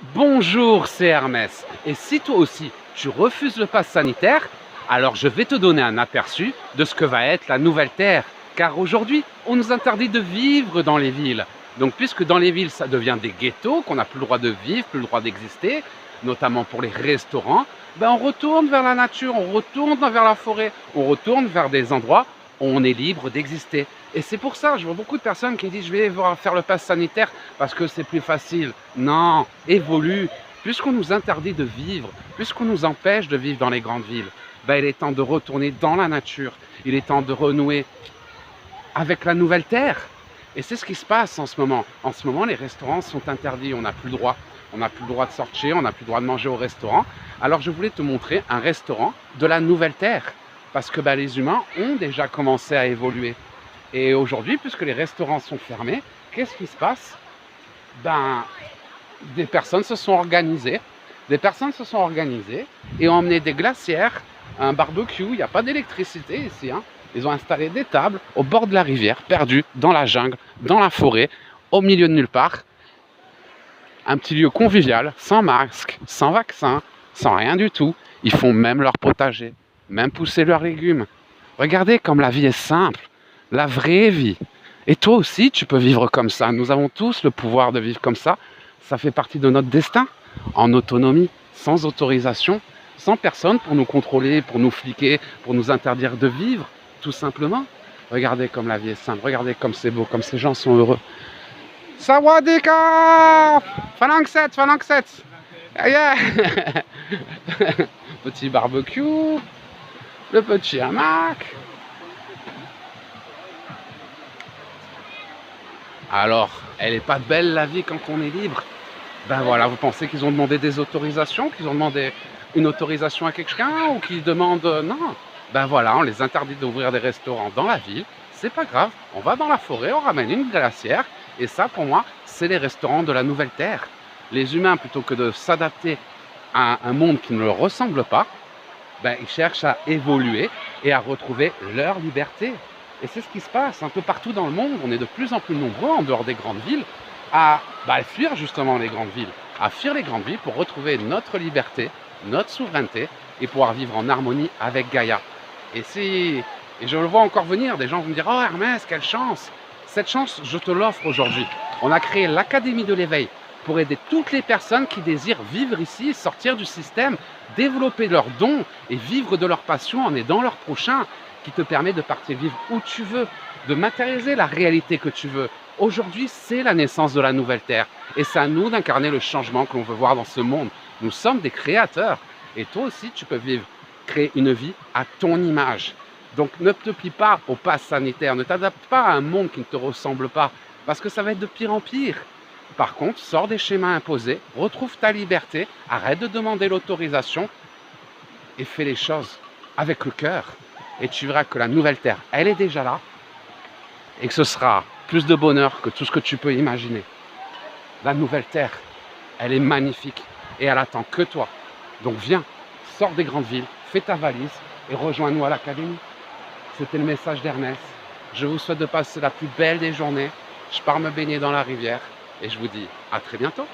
Bonjour, c'est Hermès. Et si toi aussi, tu refuses le pass sanitaire, alors je vais te donner un aperçu de ce que va être la nouvelle Terre. Car aujourd'hui, on nous interdit de vivre dans les villes. Donc puisque dans les villes, ça devient des ghettos, qu'on n'a plus le droit de vivre, plus le droit d'exister, notamment pour les restaurants, ben on retourne vers la nature, on retourne vers la forêt, on retourne vers des endroits où on est libre d'exister. Et c'est pour ça, je vois beaucoup de personnes qui disent je vais faire le pass sanitaire parce que c'est plus facile. Non, évolue. Puisqu'on nous interdit de vivre, puisqu'on nous empêche de vivre dans les grandes villes, ben il est temps de retourner dans la nature. Il est temps de renouer avec la nouvelle terre. Et c'est ce qui se passe en ce moment. En ce moment, les restaurants sont interdits, on n'a plus le droit. On n'a plus le droit de sortir, on n'a plus le droit de manger au restaurant. Alors je voulais te montrer un restaurant de la nouvelle terre. Parce que ben, les humains ont déjà commencé à évoluer. Et aujourd'hui, puisque les restaurants sont fermés, qu'est-ce qui se passe? Ben, des personnes se sont organisées. Des personnes se sont organisées et ont emmené des glacières, un barbecue. Il n'y a pas d'électricité ici, hein. Ils ont installé des tables au bord de la rivière, perdues dans la jungle, dans la forêt, au milieu de nulle part. Un petit lieu convivial, sans masque, sans vaccin, sans rien du tout. Ils font même leur potager, même pousser leurs légumes. Regardez comme la vie est simple, la vraie vie. Et toi aussi, tu peux vivre comme ça. Nous avons tous le pouvoir de vivre comme ça. Ça fait partie de notre destin, en autonomie, sans autorisation, sans personne pour nous contrôler, pour nous fliquer, pour nous interdire de vivre, tout simplement. Regardez comme la vie est simple, regardez comme c'est beau, comme ces gens sont heureux. Sawadika Falangset, Falangset. Yeah. Petit barbecue, le petit hamac. Alors, elle n'est pas belle la vie quand on est libre? Ben voilà, vous pensez qu'ils ont demandé des autorisations, qu'ils ont demandé une autorisation à quelqu'un ou qu'ils demandent... Non, ben voilà, on les interdit d'ouvrir des restaurants dans la ville, c'est pas grave, on va dans la forêt, on ramène une glacière, et ça pour moi, c'est les restaurants de la nouvelle terre. Les humains, plutôt que de s'adapter à un monde qui ne leur ressemble pas, ben, ils cherchent à évoluer et à retrouver leur liberté. Et c'est ce qui se passe un peu partout dans le monde. On est de plus en plus nombreux en dehors des grandes villes à fuir justement les grandes villes, à fuir les grandes villes pour retrouver notre liberté, notre souveraineté et pouvoir vivre en harmonie avec Gaïa. Et je le vois encore venir, des gens vont me dire « Oh Hermès, quelle chance !» Cette chance, je te l'offre aujourd'hui. On a créé l'Académie de l'éveil pour aider toutes les personnes qui désirent vivre ici, sortir du système, développer leurs dons et vivre de leur passion en aidant leur prochain, qui te permet de partir vivre où tu veux, de matérialiser la réalité que tu veux. Aujourd'hui, c'est la naissance de la nouvelle Terre. Et c'est à nous d'incarner le changement que l'on veut voir dans ce monde. Nous sommes des créateurs. Et toi aussi, tu peux créer une vie à ton image. Donc ne te plie pas au pass sanitaire. Ne t'adapte pas à un monde qui ne te ressemble pas. Parce que ça va être de pire en pire. Par contre, sors des schémas imposés, retrouve ta liberté, arrête de demander l'autorisation et fais les choses avec le cœur. Et tu verras que la nouvelle Terre, elle est déjà là et que ce sera plus de bonheur que tout ce que tu peux imaginer. La nouvelle Terre, elle est magnifique et elle attend que toi. Donc viens, sors des grandes villes, fais ta valise et rejoins-nous à l'Académie. C'était le message d'Ernest. Je vous souhaite de passer la plus belle des journées. Je pars me baigner dans la rivière et je vous dis à très bientôt.